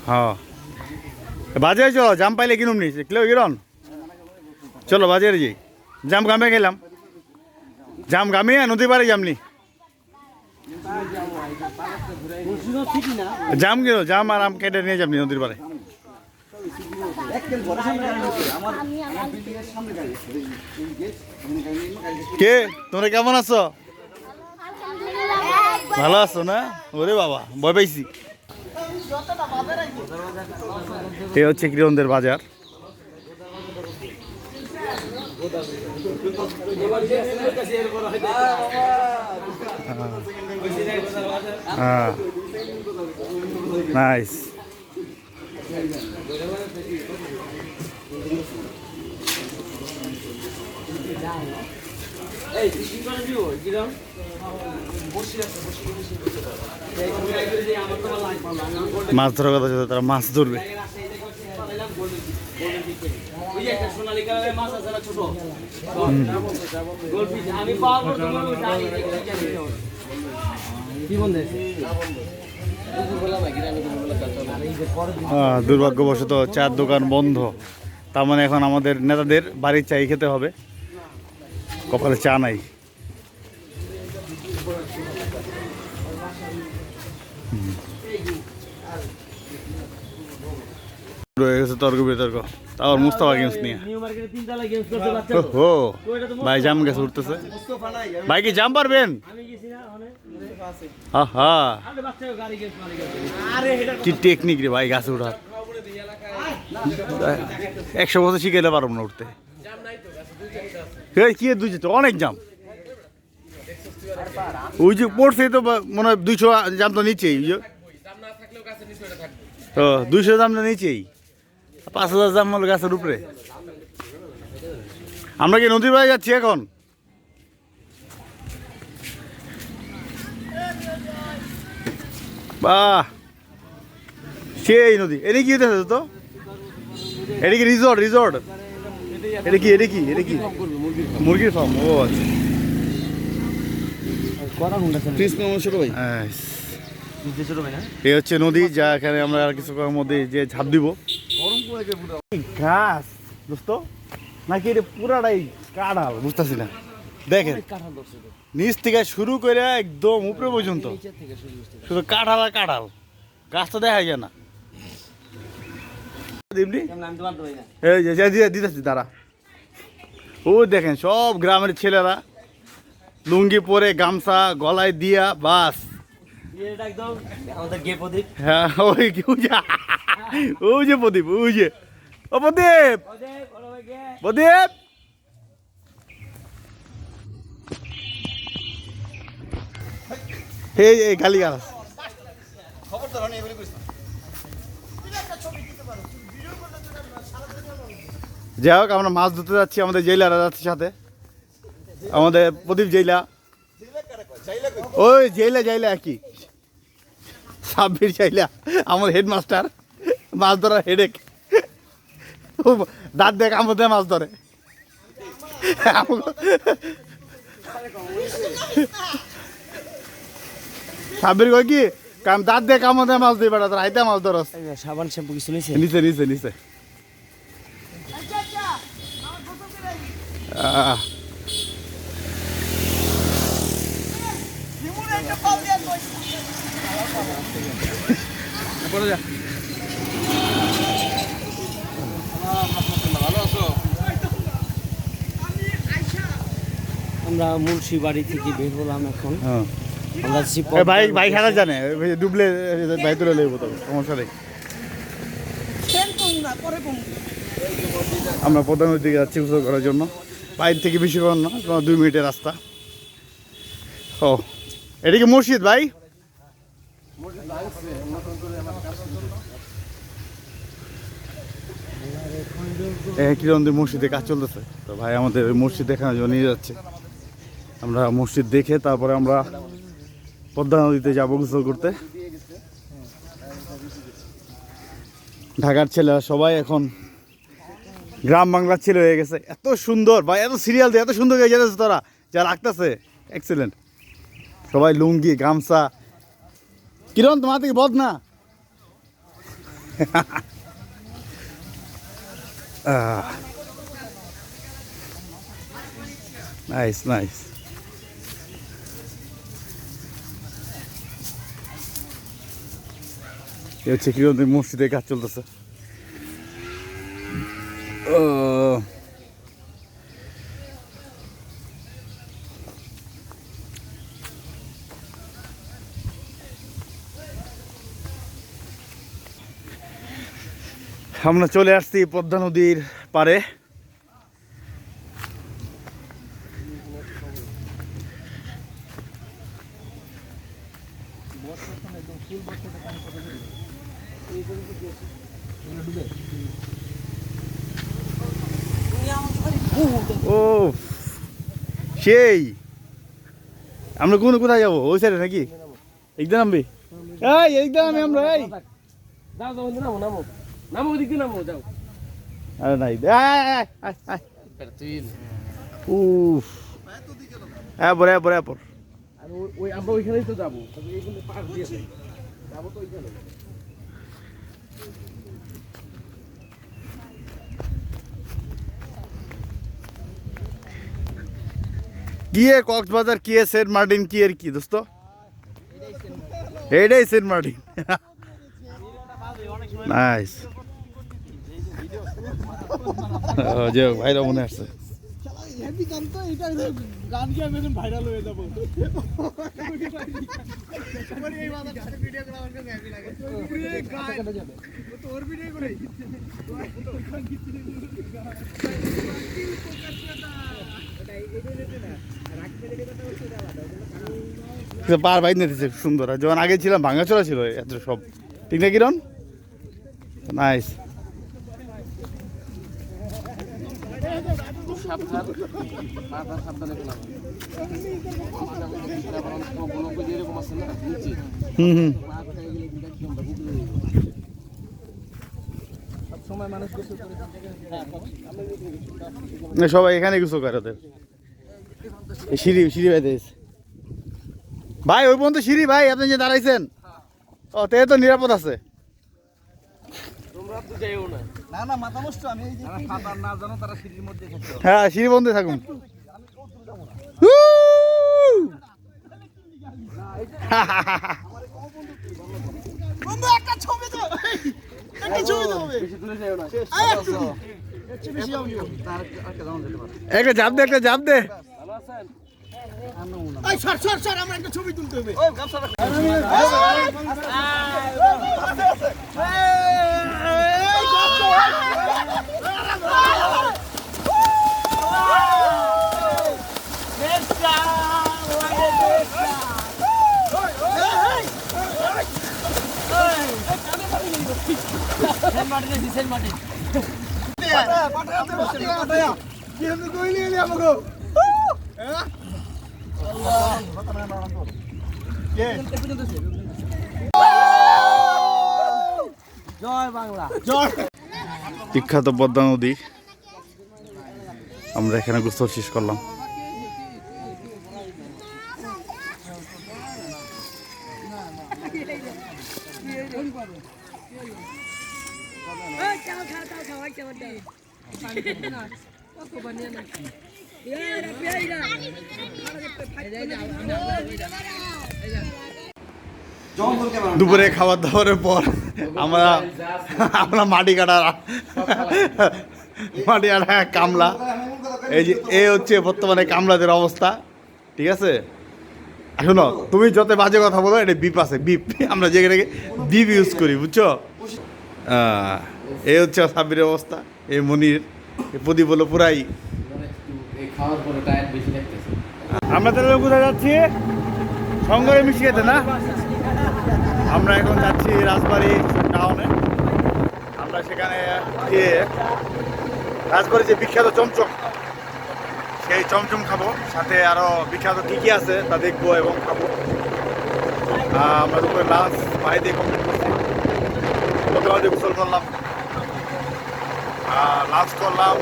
হ্যাঁ বাজারে চলো জাম পাইলে কিনুম নি কিলো কিরণ চলো বাজারে যাই জাম গামে গেলাম জাম গামিয়ে নদী পাড়ে জামনি মুন্সিগঞ্জ সিটি না জাম কেন জাম আর আম কেটে নিয়ে যাবনি নদীর পারে একদম ঘরের সামনে গাড়ি আছে, আমার বিল্ডিং এর সামনে গাড়ি আছে, এই গেট, এখানে গাড়ি নেই, গাড়ি আছে। কে তোমরা কেমন আছো ভালো আছো না ওরে বাবা ভয় পাইছি এ হচ্ছে কিরণদের বাজার নাইস এই কি করে দিও কিরম মাছ ধরার কথা ছিল তারা মাছ ধরবে সোনালী কালারের মাছ আছে না ছোট গোলফিশ আমি পাওয়ার পর তোমার কি বন্ধ দুর্ভাগ্যবশত চার দোকান বন্ধ তার মানে এখন আমাদের নেতাদের বাড়ির চাই খেতে হবে কপালে চা নাই রয়ে গেছে তর্ক বিতর্ক তাও মুস্তাফা গেমস নিয়ে নিউ মার্কেটে তিন তলা গেমস করতে বাচ্চা তো ও ভাই জাম গেছে উঠতেছে ভাই কি জাম পারবেন আমি গেছি না ওখানে আহা আরে বাচ্চা গাড়ি গেমস মারি গেছে কি টেকনিক রে ভাই গাছে উঠার 100 বছর শিখাইলে পারব না উঠতে কি দুই তো অনেক জাম ওই যে পড়ছে তো মনে হয় 200 জাম তো নিচেই ওই যে 200 জাম তো নিচেই 5000 জাম হলো গাছের উপরে আমরা কি নদীর বাড়ি যাচ্ছি এখন বাহ সেই নদী এটা কি হইতেছে তো এটা কি রিসোর্ট এটা কি মুরগির ফার্ম ও আচ্ছা এই হচ্ছে নদী যা এখানে আমরা আর কিছুক্ষণের মধ্যে যে ঝাঁপ দিব ঘাস দোস্ত নাকি এটা পুরাটাই কাঁঠাল বুঝতেছি না দেখেন নিচ থেকে শুরু করে একদম উপরে পর্যন্ত শুধু কাঁঠাল আর কাঁঠাল গাছ তো দেখা যায় না এই যে দিতেছি তারা ও দেখেন সব গ্রামের ছেলেরা লুঙ্গি পরে গামছা গলায় দিয়া বাস হ্যাঁ ওই যে প্রদীপ ওই যে ও প্রদীপ প্রদীপ এই গালি গাছ যাই হোক আমরা মাছ ধরতে যাচ্ছি আমাদের জেলারা যাচ্ছে সাথে আমাদের প্রদীপ জেলা ওই জেলা একই সাব্বির জেলা আমার হেডমাস্টার মাছ ধরার হেডেক দাঁত দেখ আমাদের মাছ ধরে সাব্বির কয় কি দাঁত দেখ আমাদের মাছ দিই বেটা তোর হাইতে মাছ ধরস সাবান শ্যাম্পু কিছু নিছে নিচে আমরা মুন্সি বাড়ি থেকে বের হলাম এখন ভাই খেলা জানে ডুবলে ভাই তুলে লেবো তবে সমস্যা নেই আমরা প্রধানের দিকে যাচ্ছি গোসল করার জন্য বাইরে থেকে বেশি কর না 2 মিনিটের রাস্তা ও এটা কি মসজিদ ভাই কিরণদের মসজিদে কাজ চলতেছে তো ভাই আমাদের ওই মসজিদ দেখানোর জন্য নিয়ে যাচ্ছে আমরা মসজিদ দেখে তারপরে আমরা পদ্মা নদীতে যাবো গোসল করতে ঢাকার ছেলেরা সবাই এখন গ্রাম বাংলার ছেলে হয়ে গেছে এত সুন্দর ভাই এত সিরিয়াল দিয়ে এত সুন্দর হয়ে যেতেছে তোরা যা লাগতেছে এক্সেলেন্ট সবাই লুঙ্গি গামছা কিরণ তোমার থেকে বদ না নাইস এ হচ্ছে কিরণদের মসজিদে কাজ চলতেছে। আমরা চলে আসছি পদ্মা নদীর পারে। ও সেই আমরা কোথায় যাবো? ওই সাইডে নাকি? একদম নামবি? এই একদম নামি আমরা। এই যাও যাও নামো নামো নামো ওদিকে নামো যাও। আরে নাই উফ বরে পর। আর ওই আমরা ওইখানেই তো যাবো, এইখানে পাশ দিয়েছে যাবো তো ওইখানে। কি এ কক্সবাজার, কি এ সেন্ট মার্টিন, কি এর কি দোস্ত? এইটাই সেন্ট মার্টিন। নাইস। যে ভাইরা মনে আসছে। পার বাইক নিতেছে সুন্দর। আর যখন আগে ছিলাম ভাঙাচোরা ছিল এত সব, ঠিক না কিরণ? নাইস। হুম সবাই এখানে কিছু করে ওদের সিঁড়ি বাইতে ভাই, ওই পর্যন্ত সিঁড়ি ভাই আপনি যে দাঁড়াইছেন। ও তে তো নিরাপদ আছে। না মাথা নষ্ট। আমি এই যে সাঁতার না জানো তারা সিঁড়ির মধ্যে থাকতো। হ্যাঁ সিঁড়ি বন্ধে থাকুন। বন্ধু একটা ছবি তো, একটা ছবি তো হবে। বেশি দূরে যাও না। একটা জাপ দে, একটা জাপ দে। ভালো আছেন? এই সর আমরা একটা ছবি তুলতে হবে। জয় বাংলা। বিখ্যাত পদ্মা নদী। আমরা এখানে গোসল শেষ করলাম। দুপুরে খাবার দাবারের পর আমরা মাটি কাটা কামলা। এই যে এ হচ্ছে বর্তমানে কামলাদের অবস্থা, ঠিক আছে? শোনো, তুমি যত বাজে কথা বলো, এটা বিপ আছে, বিপ। আমরা যেখানে বিপ ইউজ করি, বুঝছো? এই হচ্ছে সাব্বিরের অবস্থা, এই মনির, এই প্রদীপ হলো পুরাই। আমরা তাহলে কোথায় যাচ্ছি? সঙ্গে মিশিয়েতে না, আমরা এখন যাচ্ছি রাজবাড়ি টাউনে। আমরা সেখানে গিয়ে রাজবাড়ির যে বিখ্যাত চমচম, সেই চমচম খাবো, সাথে আরো বিখ্যাত কী কী আছে তা দেখবো এবং খাবো। আমরা দুপুরে লাঞ্চ বাড়ি দিয়ে কমপ্লিট করছি। মোটামুটি গোসল করলাম, লাঞ্চ করলাম।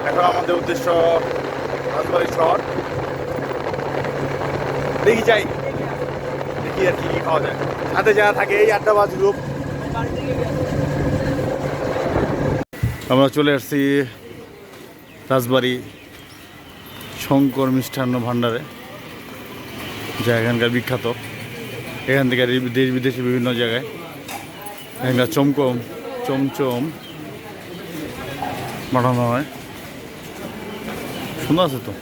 এখন আমাদের উদ্দেশ্য রাজবাড়ি শহর। দেখি যাই, দেখি আর কি খাওয়া যায়। সাথে যারা থাকে এই আড্ডাবাজ গ্রুপ। আমরা চলে আসছি রাজবাড়ি শঙ্কর মিষ্টান্ন ভাণ্ডারে, যা এখানকার বিখ্যাত। এখান থেকে দেশ বিদেশে বিভিন্ন জায়গায় এখানকার চমচম পাঠানো হয়। সুন্দর আছে তো।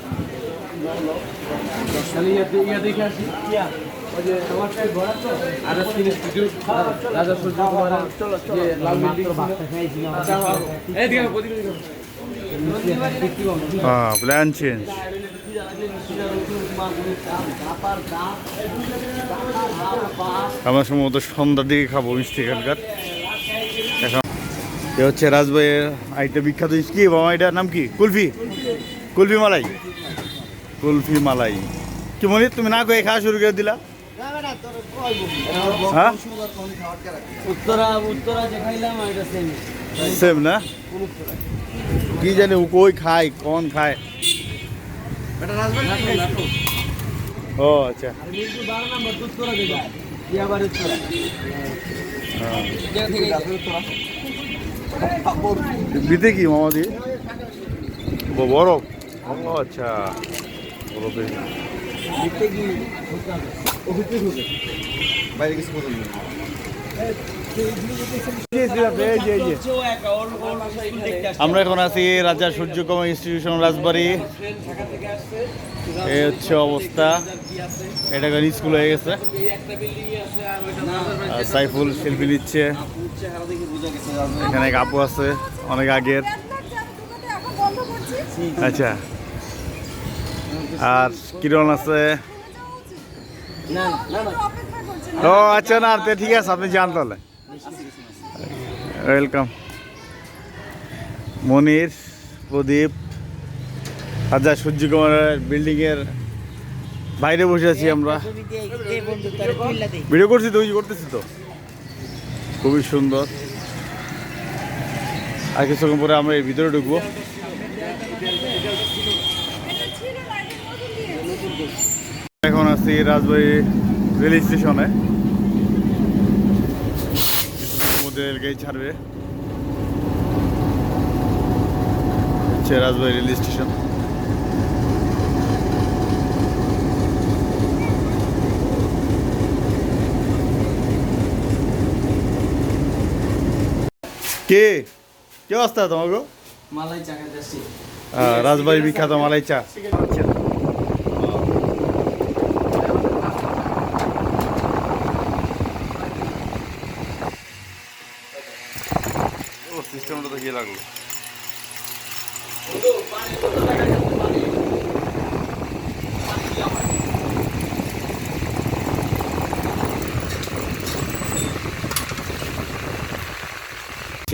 Plan change. আমরা সম্ভবত সন্ধ্যার দিকে খাবো মিষ্টি এখানকার। এখন এ হচ্ছে রাজবাড়ির আইটা বিখ্যাত জিনিস কি বাবা, এটার নাম কি? কুলফি। কুলফি মালাই। কুলফি মালাই কি মনে তুমি না কয়ে খাওয়া শুরু করে দিলা? হ্যাঁ উত্তরা যে খাইলাম এটা সেম সেম না, কি জানি ও কই খায় কোন খায়। ও আচ্ছা, মিরপুর 12 নম্বর উত্তরা যে যায় ইয়াবার উত্তরা বিতে কি মামাদি বরফ। ও আচ্ছা, বরফে দেখতে কি ওকে ওকে বাইরে কিছু কথা নেই। আমরা এখন আছি রাজা সূর্যকুমার ইনস্টিটিউশন রাজবাড়ি। এই হচ্ছে অবস্থা, এটা এখন স্কুল হয়ে গেছে। আর সাইফুল সেলফি নিচ্ছে, এখানে এক আপু আছে অনেক আগের। আচ্ছা, আর কিরণ আছে। ও আচ্ছা, না ঠিক আছে, আপনি যান তাহলে। ওয়েলকাম। মনির, প্রদীপ, রাজা সূর্যকুমারের বিল্ডিংয়ের বাইরে বসে আছি আমরা। ভিডিও করছি তো, ওই করতেছি তো, খুবই সুন্দর। আর কিছুক্ষণ পরে আমরা এর ভিতরে ঢুকবো। এখন আছি রাজবাড়ি রেল স্টেশনে, কিছুক্ষণের মধ্যে রেলগাড়ি ছাড়বে। হচ্ছে রাজবাড়ি রেল স্টেশন। কে কে অবস্থা তোমাকে? মালাই চা খাইতেছি। রাজবাড়ি বিখ্যাত মালাই চা। সিস্টেমটা তো গিয়ে লাগলো।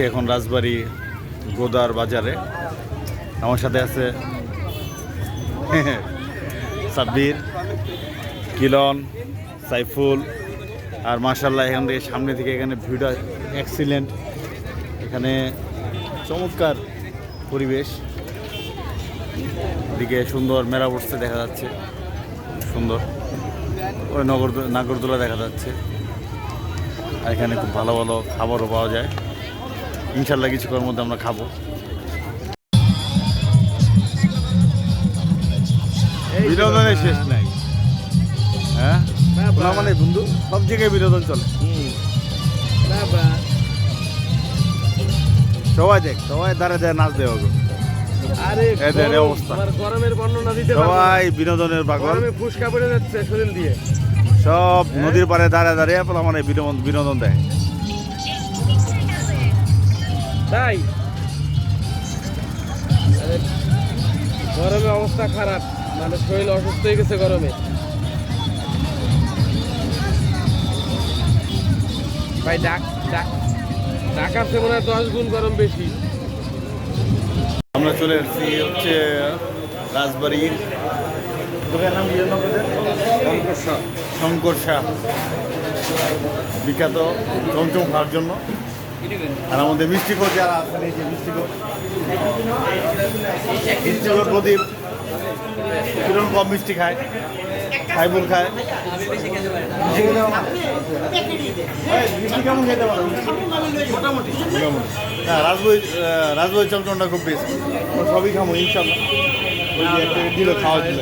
এখন রাজবাড়ি গোদার বাজারে আমার সাথে আছে সাব্বির, কিলন, সাইফুল। আর মাশাআল্লাহ এখান থেকে সামনে থেকে এখানে ভিউটা এক্সিলেন্ট। এখানে চমৎকার পরিবেশ, দিকে সুন্দর মেলা বসতে দেখা যাচ্ছে, সুন্দর ওই নাগরদোলা দেখা যাচ্ছে। আর এখানে খুব ভালো ভালো খাবারও পাওয়া যায়। ইনশাল্লাহ কিছুক্ষণের মধ্যে আমরা খাবো। বিনোদনের শেষ নাই। হ্যাঁ না মানে বন্ধু, সব জায়গায় বিনোদন চলে। সবাই দেখ, সবাই দাঁড়ায় দাঁড়ায় নাচ দেওয়া হবে। আরে অবস্থা, গরমের বর্ণনা দিতে সবাই বিনোদনের পাগল। ফুসকা পড়ে যাচ্ছে শরীর দিয়ে। সব নদীর পাড়ে দাঁড়ায় দাঁড়িয়ে মানে বিনোদন দেয়। তাই গরমে অবস্থা খারাপ, মানে শরীর অসুস্থ হয়ে গেছে গরমে। ভাই ঢাকার চেয়ে মনে হয় 10 গুণ গরম বেশি। আমরা চলে এসেছি হচ্ছে রাজবাড়ির দোকানের নাম কি শঙ্কর শাহ, বিখ্যাত চমচম খাওয়ার জন্য। আর আমাদের মিষ্টিকর যারা আছেন, এই যে মিষ্টিকর প্রদীপ, কিরণ কম মিষ্টি খায়, সাইফুল খায়। মিষ্টি কেমন খেতে পারো? মোটামুটি। হ্যাঁ, রাজবাড়ি চমচমটা খুব বেশি, সবই খাবো ইনশাল্লাহ। ওই যে একটা দিল খাওয়ার জন্য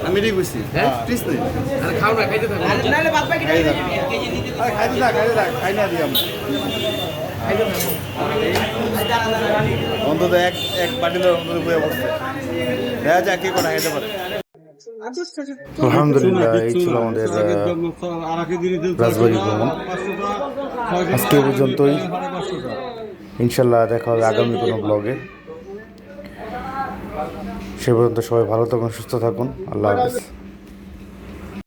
আমি এটাই বুঝছি হ্যাঁ? প্লিজ নেই আরে খাও না, খাইতে থাকো। নাহলে বাদ বাকি খাই থাক খাইতে থাক খাই না দিই আমরা অন্তত এক বাটিলের অন্তত বয়ে বসছে দেখা যাক কি করা খাইতে পারে। আলহামদুলিল্লাহ এই ছিল আমাদের রাজবাড়ি ভ্রমণ আজকে এই পর্যন্তই ইনশাল্লাহ দেখা হবে আগামী কোনো ব্লগে সে পর্যন্ত সবাই ভালো থাকুন সুস্থ থাকুন আল্লাহ হাফেজ